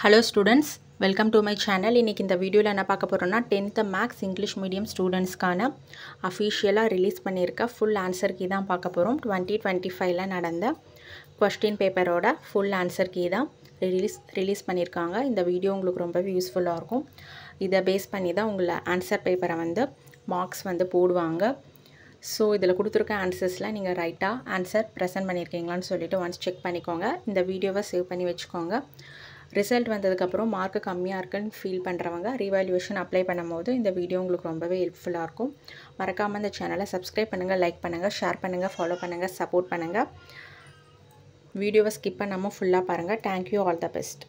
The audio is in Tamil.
Hello students, welcome to my channel. இன்னைக்கு இந்த வீடியோல என்ன பார்க்க போறோம்னா 10th Maths English Medium ஸ்டூடண்ட்ஸ்க்கான அஃபிஷியலா ரிலீஸ் பண்ணிருக்க ஃபுல் ஆன்சர் கீ தான் பார்க்க போறோம். 2025ல நடந்த क्वेश्चन பேப்பரோட ஃபுல் ஆன்சர் கீ தான் ரிலீஸ் பண்ணிருக்காங்க. இந்த வீடியோ உங்களுக்கு ரொம்பவே யூஸ்ஃபுல்லா இருக்கும். இத பேஸ் பண்ணி தான் உங்க ஆன்சர் பேப்பரை வந்து மார்க்ஸ் வந்து போடுவாங்க. ஸோ இதில் கொடுத்துருக்க ஆன்சர்ஸில் நீங்கள் ரைட்டாக ஆன்சர் ப்ரெசென்ட் பண்ணியிருக்கீங்களான்னு சொல்லிட்டு ஒன்ஸ் செக் பண்ணிக்கோங்க. இந்த வீடியோவை சேவ் பண்ணி வச்சுக்கோங்க. ரிசல்ட் வந்ததுக்கப்புறம் மார்க்கு கம்மியாக இருக்குன்னு ஃபீல் பண்ணுறவங்க ரீவால்யூவேஷன் அப்ளை பண்ணும்போது இந்த வீடியோ உங்களுக்கு ரொம்பவே ஹெல்ப்ஃபுல்லாக இருக்கும். மறக்காமல் இந்த சேனலை சப்ஸ்கிரைப் பண்ணுங்கள், லைக் பண்ணுங்கள், ஷேர் பண்ணுங்கள், ஃபாலோ பண்ணுங்கள், சப்போர்ட் பண்ணுங்கள். வீடியோவை ஸ்கிப் பண்ணாமல் ஃபுல்லாக பாருங்கள். Thank you, all the best.